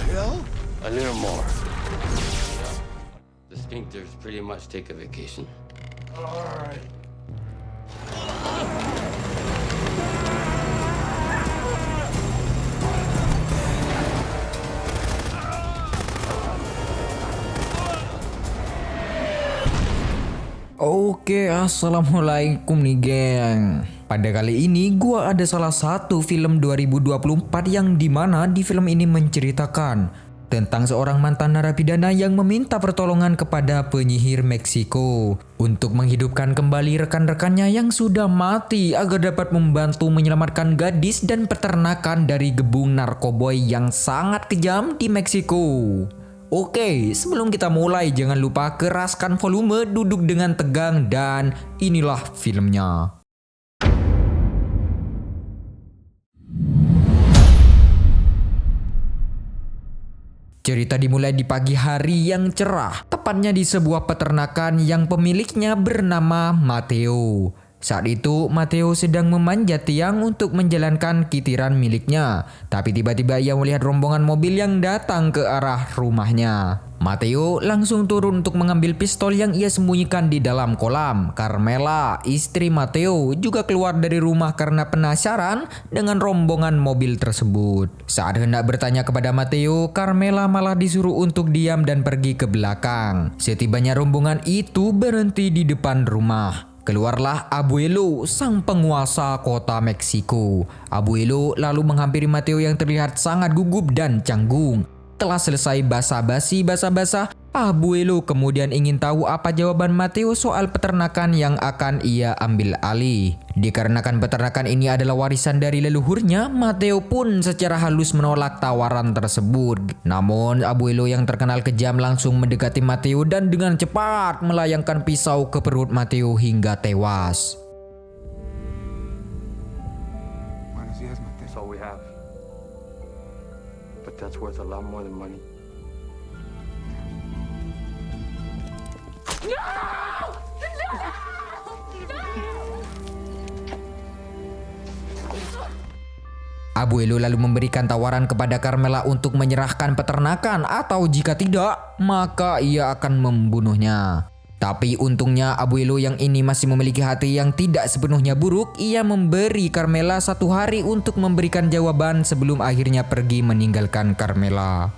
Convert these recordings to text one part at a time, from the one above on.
Bill? A little more. The sphincters pretty much take a vacation. Alright. Oke, assalamualaikum nih geng. Pada kali ini gua ada salah satu film 2024 yang dimana di film ini menceritakan tentang seorang mantan narapidana yang meminta pertolongan kepada penyihir Meksiko untuk menghidupkan kembali rekan-rekannya yang sudah mati agar dapat membantu menyelamatkan gadis dan peternakan dari gebung narkoboy yang sangat kejam di Meksiko. Oke, sebelum kita mulai jangan lupa keraskan volume, duduk dengan tegang, dan inilah filmnya. Cerita dimulai di pagi hari yang cerah, tepatnya di sebuah peternakan yang pemiliknya bernama Mateo. Saat itu, Mateo sedang memanjat tiang untuk menjalankan kitiran miliknya. Tapi tiba-tiba ia melihat rombongan mobil yang datang ke arah rumahnya. Mateo langsung turun untuk mengambil pistol yang ia sembunyikan di dalam kolam. Carmela, istri Mateo, juga keluar dari rumah karena penasaran dengan rombongan mobil tersebut. Saat hendak bertanya kepada Mateo, Carmela malah disuruh untuk diam dan pergi ke belakang. Setibanya rombongan itu berhenti di depan rumah. Keluarlah Abuelo, sang penguasa kota Meksiko. Abuelo lalu menghampiri Mateo yang terlihat sangat gugup dan canggung. Telah selesai basa-basi, Abuelo kemudian ingin tahu apa jawaban Mateo soal peternakan yang akan ia ambil alih. Dikarenakan peternakan ini adalah warisan dari leluhurnya, Mateo pun secara halus menolak tawaran tersebut. Namun Abuelo yang terkenal kejam langsung mendekati Mateo dan dengan cepat melayangkan pisau ke perut Mateo hingga tewas. Buenos días, Mateo. That's all we have. But that's worth a lot more than money. Abuelo lalu memberikan tawaran kepada Carmela untuk menyerahkan peternakan atau jika tidak, maka ia akan membunuhnya. Tapi untungnya Abuelo yang ini masih memiliki hati yang tidak sepenuhnya buruk. Ia memberi Carmela 1 hari untuk memberikan jawaban sebelum akhirnya pergi meninggalkan Carmela.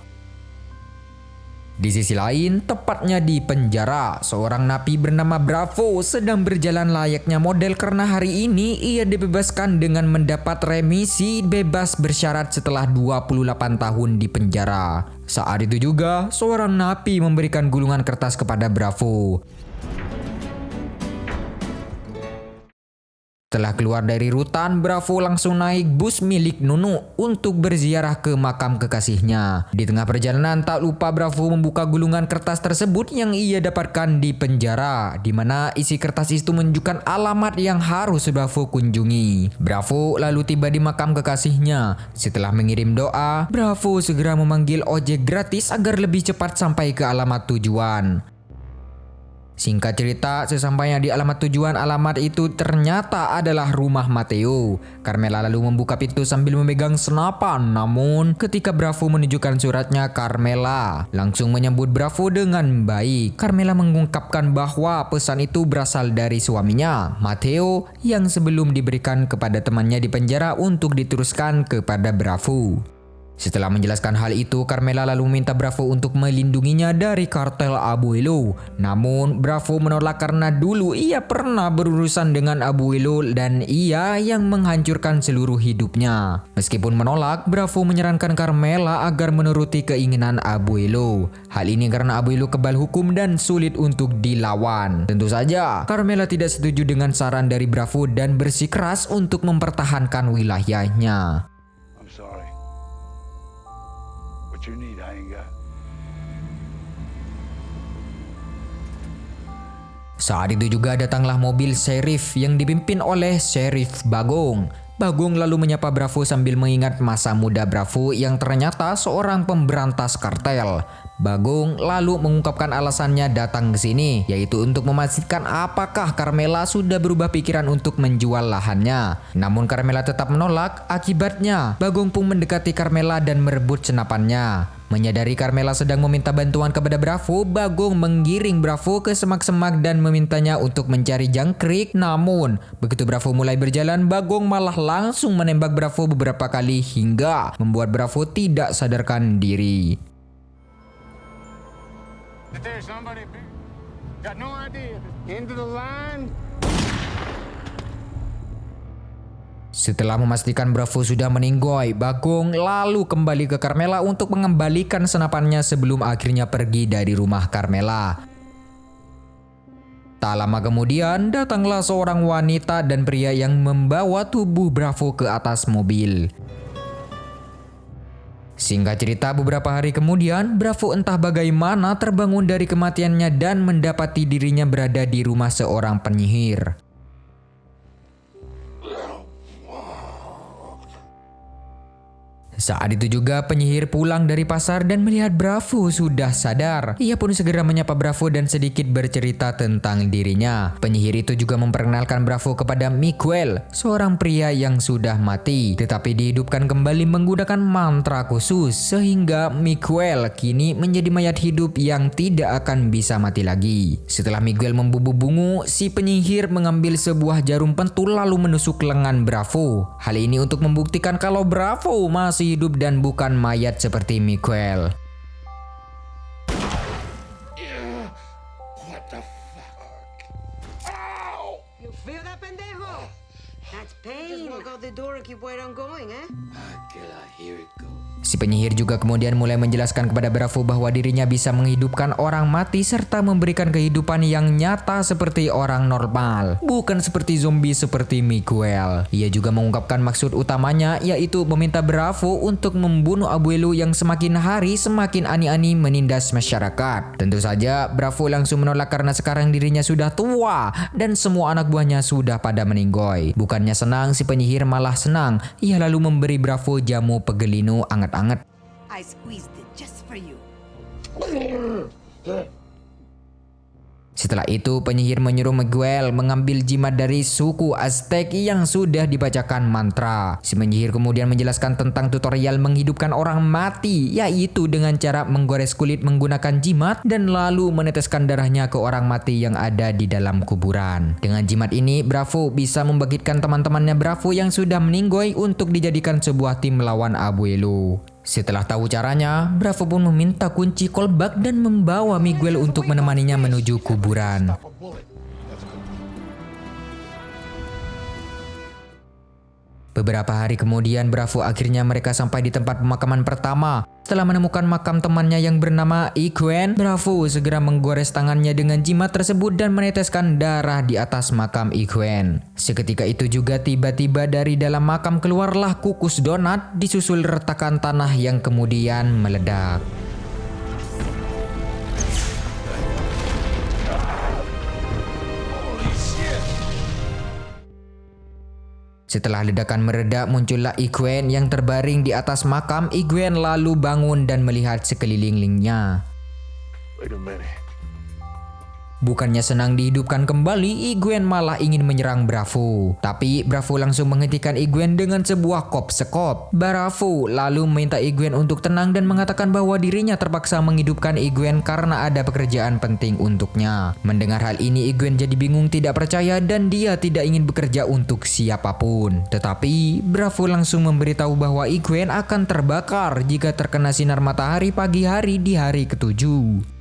Di sisi lain, tepatnya di penjara, seorang napi bernama Bravo sedang berjalan layaknya model karena hari ini ia dibebaskan dengan mendapat remisi bebas bersyarat setelah 28 tahun di penjara. Saat itu juga, seorang napi memberikan gulungan kertas kepada Bravo. Setelah keluar dari rutan, Bravo langsung naik bus milik Nunu untuk berziarah ke makam kekasihnya. Di tengah perjalanan, tak lupa Bravo membuka gulungan kertas tersebut yang ia dapatkan di penjara, di mana isi kertas itu menunjukkan alamat yang harus Bravo kunjungi. Bravo lalu tiba di makam kekasihnya. Setelah mengirim doa, Bravo segera memanggil ojek gratis agar lebih cepat sampai ke alamat tujuan. Singkat cerita, sesampainya di alamat tujuan, alamat itu ternyata adalah rumah Mateo. Carmela lalu membuka pintu sambil memegang senapan. Namun, ketika Bravo menunjukkan suratnya, Carmela langsung menyambut Bravo dengan baik. Carmela mengungkapkan bahwa pesan itu berasal dari suaminya, Mateo, yang sebelum diberikan kepada temannya di penjara untuk diteruskan kepada Bravo. Setelah menjelaskan hal itu, Carmela lalu meminta Bravo untuk melindunginya dari kartel Abuelo. Namun, Bravo menolak karena dulu ia pernah berurusan dengan Abuelo dan ia yang menghancurkan seluruh hidupnya. Meskipun menolak, Bravo menyarankan Carmela agar menuruti keinginan Abuelo. Hal ini karena Abuelo kebal hukum dan sulit untuk dilawan. Tentu saja, Carmela tidak setuju dengan saran dari Bravo dan bersikeras untuk mempertahankan wilayahnya. I'm sorry. What you need, I ain't got. Saat itu juga datanglah mobil Sheriff yang dipimpin oleh Sheriff Bagong. Bagong lalu menyapa Bravo sambil mengingat masa muda Bravo yang ternyata seorang pemberantas kartel. Bagong lalu mengungkapkan alasannya datang ke sini, yaitu untuk memastikan apakah Carmela sudah berubah pikiran untuk menjual lahannya. Namun Carmela tetap menolak, akibatnya Bagong pun mendekati Carmela dan merebut senapannya. Menyadari Carmela sedang meminta bantuan kepada Bravo, Bagong menggiring Bravo ke semak-semak dan memintanya untuk mencari jangkrik. Namun, begitu Bravo mulai berjalan, Bagong malah langsung menembak Bravo beberapa kali hingga membuat Bravo tidak sadarkan diri. There's somebody. Got no idea. Into the line. Setelah memastikan Bravo sudah meninggoy, Bagong lalu kembali ke Carmela untuk mengembalikan senapannya sebelum akhirnya pergi dari rumah Carmela. Tak lama kemudian, datanglah seorang wanita dan pria yang membawa tubuh Bravo ke atas mobil. Singkat cerita, beberapa hari kemudian, Bravo entah bagaimana terbangun dari kematiannya dan mendapati dirinya berada di rumah seorang penyihir. Saat itu juga penyihir pulang dari pasar dan melihat Bravo sudah sadar. Ia pun segera menyapa Bravo dan sedikit bercerita tentang dirinya. Penyihir itu juga memperkenalkan Bravo kepada Miguel, seorang pria yang sudah mati, tetapi dihidupkan kembali menggunakan mantra khusus, sehingga Miguel kini menjadi mayat hidup yang tidak akan bisa mati lagi. Setelah Miguel membubuk-bungu, si penyihir mengambil sebuah jarum pentul lalu menusuk lengan Bravo. Hal ini untuk membuktikan kalau Bravo masih hidup dan bukan mayat seperti Miguel. What the fuck? Ow! You feel that, pendejo? That's pain. Just walk out the door and keep right on going, eh? Until I hear it go. Si penyihir juga kemudian mulai menjelaskan kepada Bravo bahwa dirinya bisa menghidupkan orang mati serta memberikan kehidupan yang nyata seperti orang normal, bukan seperti zombie seperti Miguel. Ia juga mengungkapkan maksud utamanya, yaitu meminta Bravo untuk membunuh Abuelo yang semakin hari semakin ani-ani menindas masyarakat. Tentu saja Bravo langsung menolak karena sekarang dirinya sudah tua dan semua anak buahnya sudah pada meninggoy. Bukannya senang, si penyihir malah senang. Ia lalu memberi Bravo jamu pegelinu anget-anget. I squeezed it just for you. Setelah itu, penyihir menyuruh Miguel mengambil jimat dari suku Aztec yang sudah dibacakan mantra. Si penyihir kemudian menjelaskan tentang tutorial menghidupkan orang mati, yaitu dengan cara menggores kulit menggunakan jimat dan lalu meneteskan darahnya ke orang mati yang ada di dalam kuburan. Dengan jimat ini, Bravo bisa membangkitkan teman-temannya Bravo yang sudah meninggoy untuk dijadikan sebuah tim melawan Abuelo. Setelah tahu caranya, Bravo pun meminta kunci kolbak dan membawa Miguel untuk menemaninya menuju kuburan. Beberapa hari kemudian, Bravo akhirnya mereka sampai di tempat pemakaman pertama. Setelah menemukan makam temannya yang bernama Iguen, Bravo segera menggores tangannya dengan jimat tersebut dan meneteskan darah di atas makam Iguen. Seketika itu juga tiba-tiba dari dalam makam keluarlah kukus donat disusul retakan tanah yang kemudian meledak. Setelah ledakan mereda, muncullah Iguen yang terbaring di atas makam. Iguen lalu bangun dan melihat sekelilingnya. Wait a minute. Bukannya senang dihidupkan kembali, Iguen malah ingin menyerang Bravo. Tapi Bravo langsung menghentikan Iguen dengan sebuah kop sekop. Bravo lalu meminta Iguen untuk tenang dan mengatakan bahwa dirinya terpaksa menghidupkan Iguen karena ada pekerjaan penting untuknya. Mendengar hal ini, Iguen jadi bingung, tidak percaya dan dia tidak ingin bekerja untuk siapapun. Tetapi Bravo langsung memberitahu bahwa Iguen akan terbakar jika terkena sinar matahari pagi hari di hari ketujuh.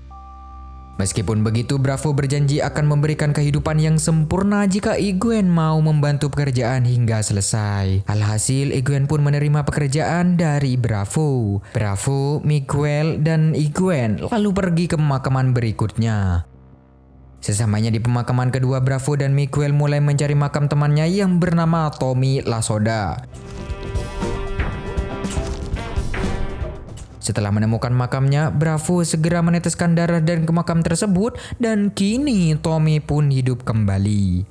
Meskipun begitu, Bravo berjanji akan memberikan kehidupan yang sempurna jika Iguen mau membantu pekerjaan hingga selesai. Alhasil, Iguen pun menerima pekerjaan dari Bravo. Bravo, Miguel, dan Iguen lalu pergi ke pemakaman berikutnya. Sesamanya di pemakaman kedua, Bravo dan Miguel mulai mencari makam temannya yang bernama Tommy Lasoda. Setelah menemukan makamnya, Bravo segera meneteskan darah dan ke makam tersebut dan kini Tommy pun hidup kembali.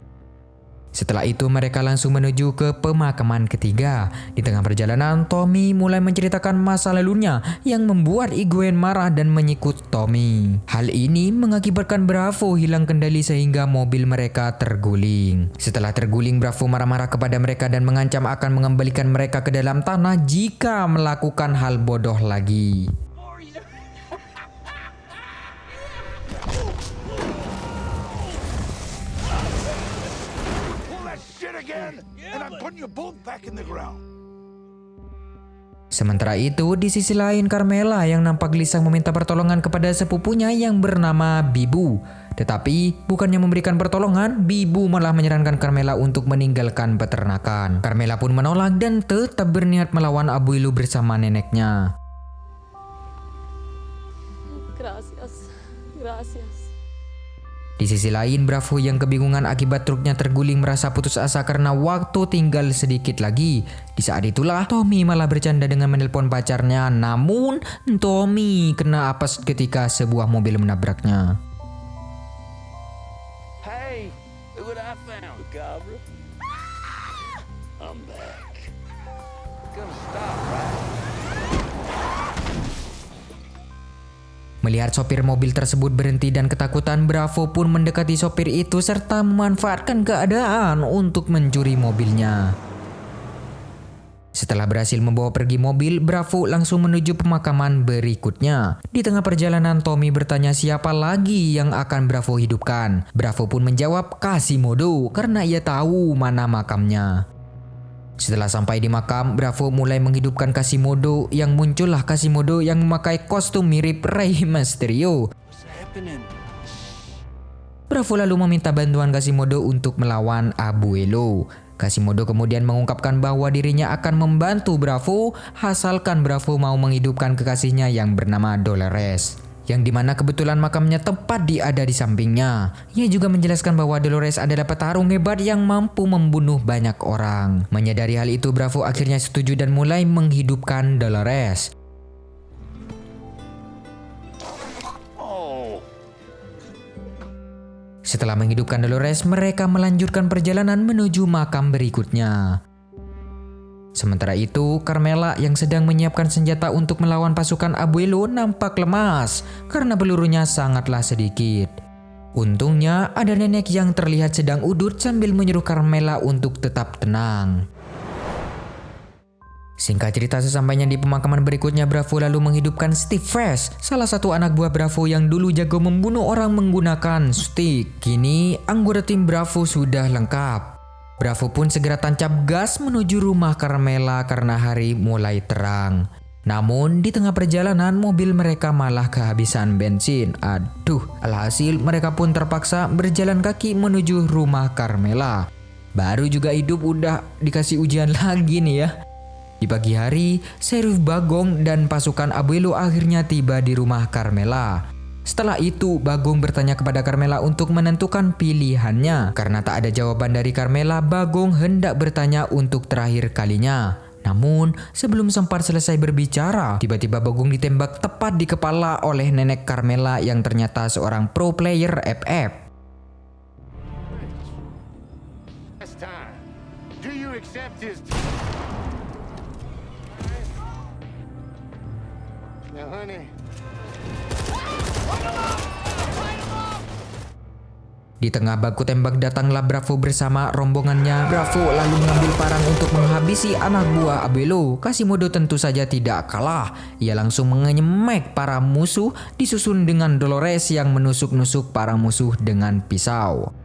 Setelah itu mereka langsung menuju ke pemakaman ketiga. Di tengah perjalanan, Tommy mulai menceritakan masa lalunya yang membuat Egwene marah dan menyikut Tommy. Hal ini mengakibatkan Bravo hilang kendali sehingga mobil mereka terguling. Setelah terguling, Bravo marah-marah kepada mereka dan mengancam akan mengembalikan mereka ke dalam tanah jika melakukan hal bodoh lagi. And I'm putting you both back in the ground. Sementara itu, di sisi lain Carmela yang nampak gelisah meminta pertolongan kepada sepupunya yang bernama Bibu. Tetapi bukannya memberikan pertolongan, Bibu malah menyarankan Carmela untuk meninggalkan peternakan. Carmela pun menolak dan tetap berniat melawan Abuelo bersama neneknya. Gracias. Gracias. Di sisi lain, Bravo yang kebingungan akibat truknya terguling merasa putus asa karena waktu tinggal sedikit lagi. Di saat itulah, Tommy malah bercanda dengan menelpon pacarnya. Namun, Tommy kena apes ketika sebuah mobil menabraknya. Hey, look what I found, Cabra. I'm back. Gonna stop, right? Melihat sopir mobil tersebut berhenti dan ketakutan, Bravo pun mendekati sopir itu serta memanfaatkan keadaan untuk mencuri mobilnya. Setelah berhasil membawa pergi mobil, Bravo langsung menuju pemakaman berikutnya. Di tengah perjalanan, Tommy bertanya siapa lagi yang akan Bravo hidupkan. Bravo pun menjawab Quasimodo karena ia tahu mana makamnya. Setelah sampai di makam, Bravo mulai menghidupkan Quasimodo yang muncullah Quasimodo yang memakai kostum mirip Rey Mysterio. Bravo lalu meminta bantuan Quasimodo untuk melawan Abuelo. Quasimodo kemudian mengungkapkan bahwa dirinya akan membantu Bravo asalkan Bravo mau menghidupkan kekasihnya yang bernama Dolores, yang dimana kebetulan makamnya tepat ada di sampingnya. Ia juga menjelaskan bahwa Dolores adalah petarung hebat yang mampu membunuh banyak orang. Menyadari hal itu, Bravo akhirnya setuju dan mulai menghidupkan Dolores. Setelah menghidupkan Dolores, mereka melanjutkan perjalanan menuju makam berikutnya. Sementara itu, Carmela yang sedang menyiapkan senjata untuk melawan pasukan Abuelo nampak lemas karena pelurunya sangatlah sedikit. Untungnya ada nenek yang terlihat sedang udut sambil menyuruh Carmela untuk tetap tenang. Singkat cerita, sesampainya di pemakaman berikutnya, Bravo lalu menghidupkan Steve Fresh, salah satu anak buah Bravo yang dulu jago membunuh orang menggunakan stick. Kini anggota tim Bravo sudah lengkap. Bravo pun segera tancap gas menuju rumah Carmela karena hari mulai terang. Namun di tengah perjalanan mobil mereka malah kehabisan bensin. Alhasil mereka pun terpaksa berjalan kaki menuju rumah Carmela. Baru juga hidup udah dikasih ujian lagi nih ya. Di pagi hari, Sheriff Bagong dan pasukan Abuelo akhirnya tiba di rumah Carmela. Setelah itu, Bagong bertanya kepada Carmela untuk menentukan pilihannya. Karena tak ada jawaban dari Carmela, Bagong hendak bertanya untuk terakhir kalinya. Namun, sebelum sempat selesai berbicara, tiba-tiba Bagong ditembak tepat di kepala oleh nenek Carmela yang ternyata seorang pro player FF. This time, do you accept his... Now, honey... Di tengah baku tembak datanglah Bravo bersama rombongannya. Bravo lalu mengambil parang untuk menghabisi anak buah Abuelo. Quasimodo tentu saja tidak kalah. Ia langsung mengemek para musuh disusun dengan Dolores yang menusuk-nusuk para musuh dengan pisau.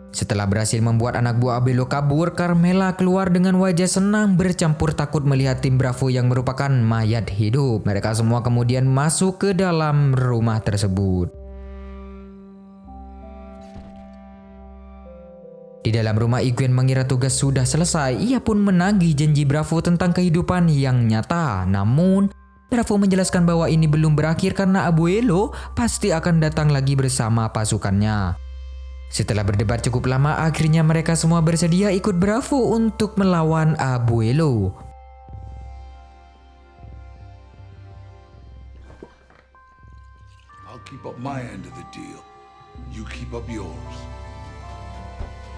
Setelah berhasil membuat anak buah Abuelo kabur, Carmela keluar dengan wajah senang bercampur takut melihat tim Bravo yang merupakan mayat hidup. Mereka semua kemudian masuk ke dalam rumah tersebut. Di dalam rumah, Egwene mengira tugas sudah selesai. Ia pun menagih janji Bravo tentang kehidupan yang nyata. Namun, Bravo menjelaskan bahwa ini belum berakhir karena Abuelo pasti akan datang lagi bersama pasukannya. Setelah berdebat cukup lama, akhirnya mereka semua bersedia ikut Bravo untuk melawan Abuelo. I'll keep up my end of the deal. You keep up yours.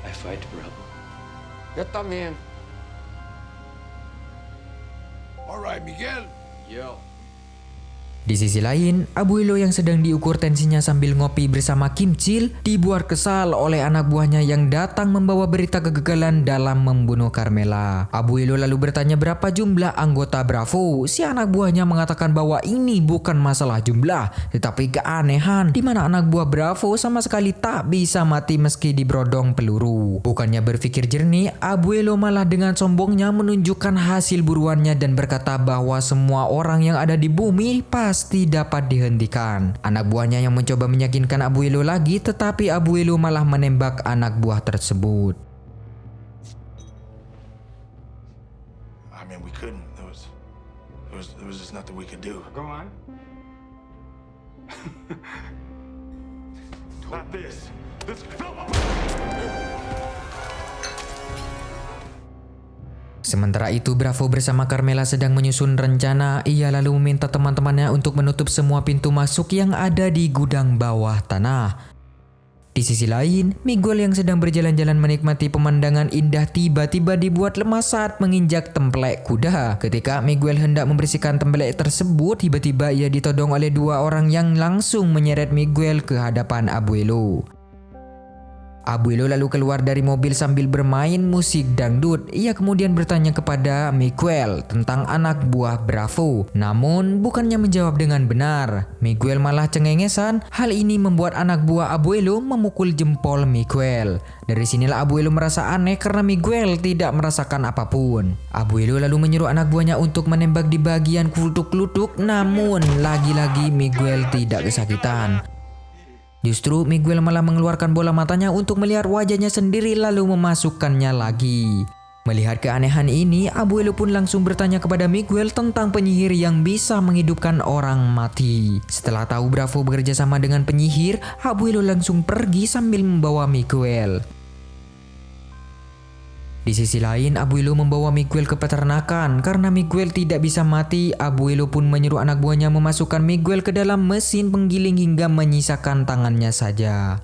I fight, Bravo. Yo también. All right, Miguel. Yo. Di sisi lain, Abuelo yang sedang diukur tensinya sambil ngopi bersama Kim Chil dibuat kesal oleh anak buahnya yang datang membawa berita kegagalan dalam membunuh Carmela. Abuelo lalu bertanya berapa jumlah anggota Bravo. Si anak buahnya mengatakan bahwa ini bukan masalah jumlah, tetapi keanehan di mana anak buah Bravo sama sekali tak bisa mati meski dibrodong peluru. Bukannya berpikir jernih, Abuelo malah dengan sombongnya menunjukkan hasil buruannya dan berkata bahwa semua orang yang ada di bumi pasti dapat dihentikan. Anak buahnya yang mencoba meyakinkan Abuelo lagi, tetapi Abuelo malah menembak anak buah tersebut. I mean, we couldn't. There was just nothing we could do. Go on. Not this. Sementara itu, Bravo bersama Carmela sedang menyusun rencana. Ia lalu meminta teman-temannya untuk menutup semua pintu masuk yang ada di gudang bawah tanah. Di sisi lain, Miguel yang sedang berjalan-jalan menikmati pemandangan indah tiba-tiba dibuat lemas saat menginjak templek kuda. Ketika Miguel hendak membersihkan templek tersebut, tiba-tiba ia ditodong oleh dua orang yang langsung menyeret Miguel ke hadapan Abuelo. Abuelo lalu keluar dari mobil sambil bermain musik dangdut. Ia kemudian bertanya kepada Miguel tentang anak buah Bravo. Namun bukannya menjawab dengan benar. Miguel malah cengengesan. Hal ini membuat anak buah Abuelo memukul jempol Miguel. Dari sinilah Abuelo merasa aneh karena Miguel tidak merasakan apapun. Abuelo lalu menyuruh anak buahnya untuk menembak di bagian klutuk-klutuk. Namun lagi-lagi Miguel tidak kesakitan. Justru Miguel malah mengeluarkan bola matanya untuk melihat wajahnya sendiri lalu memasukkannya lagi. Melihat keanehan ini, Abuelo pun langsung bertanya kepada Miguel tentang penyihir yang bisa menghidupkan orang mati. Setelah tahu Bravo bekerja sama dengan penyihir, Abuelo langsung pergi sambil membawa Miguel. Di sisi lain, Abuelo membawa Miguel ke peternakan. Karena Miguel tidak bisa mati, Abuelo pun menyuruh anak buahnya memasukkan Miguel ke dalam mesin penggiling hingga menyisakan tangannya saja.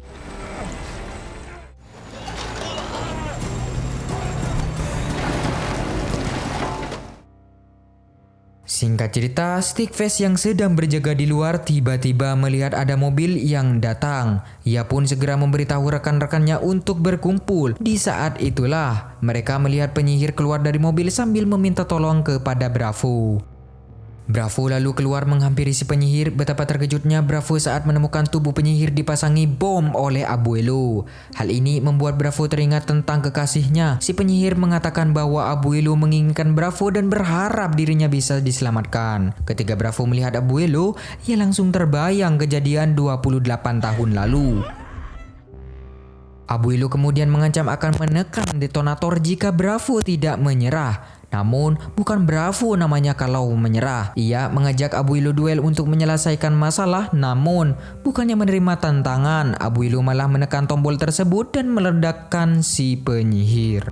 Singkat cerita, Stickface yang sedang berjaga di luar tiba-tiba melihat ada mobil yang datang. Ia pun segera memberitahu rekan-rekannya untuk berkumpul. Di saat itulah, mereka melihat penyihir keluar dari mobil sambil meminta tolong kepada Bravo. Bravo lalu keluar menghampiri si penyihir. Betapa terkejutnya Bravo saat menemukan tubuh penyihir dipasangi bom oleh Abuelo. Hal ini membuat Bravo teringat tentang kekasihnya. Si penyihir mengatakan bahwa Abuelo menginginkan Bravo dan berharap dirinya bisa diselamatkan. Ketika Bravo melihat Abuelo, ia langsung terbayang kejadian 28 tahun lalu. Abuelo kemudian mengancam akan menekan detonator jika Bravo tidak menyerah. Namun, bukan Bravo namanya kalau menyerah. Ia mengajak Abuelo duel untuk menyelesaikan masalah, namun bukannya menerima tantangan, Abuelo malah menekan tombol tersebut dan meledakkan si penyihir.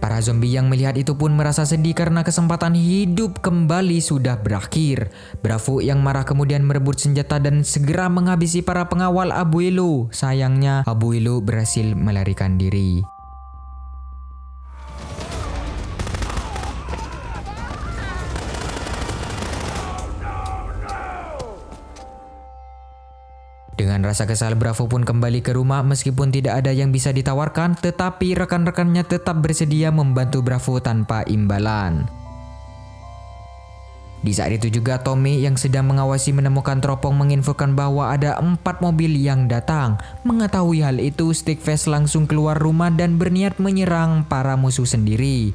Para zombie yang melihat itu pun merasa sedih karena kesempatan hidup kembali sudah berakhir. Bravo yang marah kemudian merebut senjata dan segera menghabisi para pengawal Abuelo. Sayangnya, Abuelo berhasil melarikan diri. Dengan rasa kesal, Bravo pun kembali ke rumah meskipun tidak ada yang bisa ditawarkan, tetapi rekan-rekannya tetap bersedia membantu Bravo tanpa imbalan. Di saat itu juga Tommy yang sedang mengawasi menemukan teropong menginfokan bahwa ada 4 mobil yang datang. Mengetahui hal itu, Stickface langsung keluar rumah dan berniat menyerang para musuh sendiri.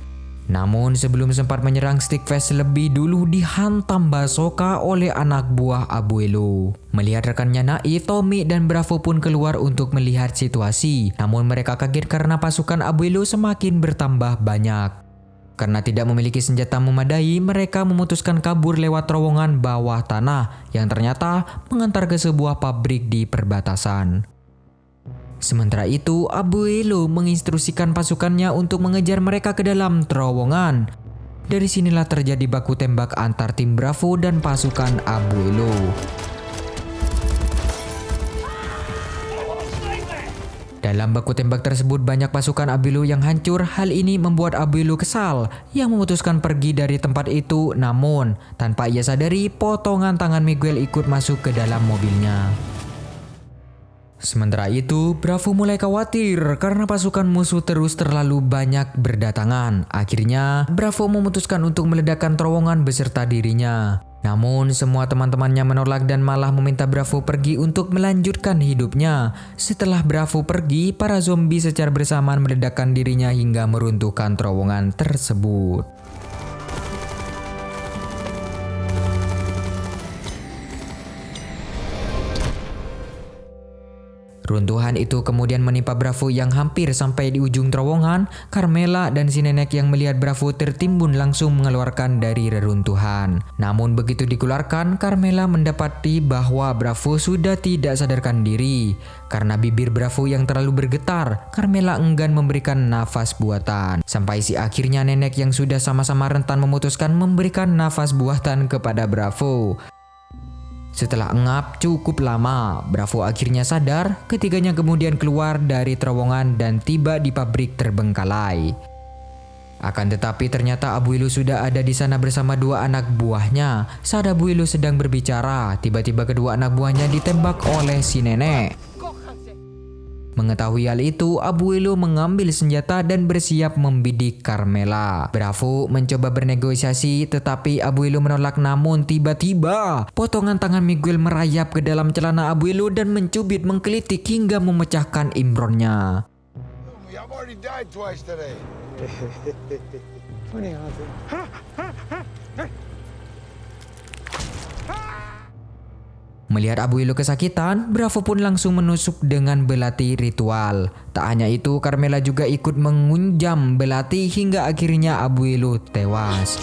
Namun sebelum sempat menyerang, Stickface lebih dulu dihantam basoka oleh anak buah Abuelo. Melihat rekannya naif, Tommy dan Bravo pun keluar untuk melihat situasi. Namun mereka kaget karena pasukan Abuelo semakin bertambah banyak. Karena tidak memiliki senjata memadai, mereka memutuskan kabur lewat terowongan bawah tanah yang ternyata mengantar ke sebuah pabrik di perbatasan. Sementara itu, Abuelo menginstruksikan pasukannya untuk mengejar mereka ke dalam terowongan. Dari sinilah terjadi baku tembak antar tim Bravo dan pasukan Abuelo. Dalam baku tembak tersebut banyak pasukan Abuelo yang hancur. Hal ini membuat Abuelo kesal yang memutuskan pergi dari tempat itu. Namun tanpa ia sadari, potongan tangan Miguel ikut masuk ke dalam mobilnya. Sementara itu, Bravo mulai khawatir karena pasukan musuh terus terlalu banyak berdatangan. Akhirnya, Bravo memutuskan untuk meledakkan terowongan beserta dirinya. Namun, semua teman-temannya menolak dan malah meminta Bravo pergi untuk melanjutkan hidupnya. Setelah Bravo pergi, para zombie secara bersamaan meledakkan dirinya hingga meruntuhkan terowongan tersebut. Runtuhan itu kemudian menimpa Bravo yang hampir sampai di ujung terowongan. Carmela dan si nenek yang melihat Bravo tertimbun langsung mengeluarkan dari reruntuhan. Namun begitu dikeluarkan, Carmela mendapati bahwa Bravo sudah tidak sadarkan diri. Karena bibir Bravo yang terlalu bergetar, Carmela enggan memberikan nafas buatan. Sampai si akhirnya nenek yang sudah sama-sama rentan memutuskan memberikan nafas buatan kepada Bravo. Setelah engap cukup lama, Bravo akhirnya sadar. Ketiganya kemudian keluar dari terowongan dan tiba di pabrik terbengkalai. Akan tetapi ternyata Abuelo sudah ada di sana bersama dua anak buahnya. Saat Abuelo sedang berbicara, tiba-tiba kedua anak buahnya ditembak oleh si nenek. Mengetahui hal itu, Abuelo mengambil senjata dan bersiap membidik Carmela. Bravo mencoba bernegosiasi tetapi Abuelo menolak, namun tiba-tiba potongan tangan Miguel merayap ke dalam celana Abuelo dan mencubit menggelitik hingga memecahkan imbronnya. I've already died twice today. Melihat Abuelo kesakitan, Bravo pun langsung menusuk dengan belati ritual. Tak hanya itu, Carmela juga ikut mengunjam belati hingga akhirnya Abuelo tewas.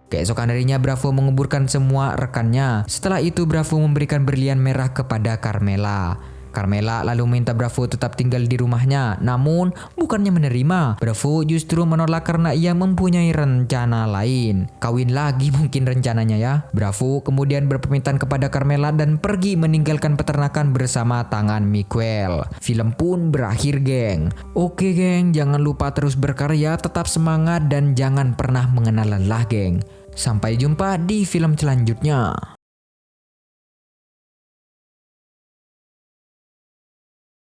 Keesokan harinya Bravo menguburkan semua rekannya. Setelah itu Bravo memberikan berlian merah kepada Carmela. Carmela lalu minta Bravo tetap tinggal di rumahnya, namun bukannya menerima. Bravo justru menolak karena ia mempunyai rencana lain. Kawin lagi mungkin rencananya ya. Bravo kemudian berpamitan kepada Carmela dan pergi meninggalkan peternakan bersama tangan Miguel. Film pun berakhir, geng. Oke geng, jangan lupa terus berkarya, tetap semangat dan jangan pernah mengenal lelah, geng. Sampai jumpa di film selanjutnya.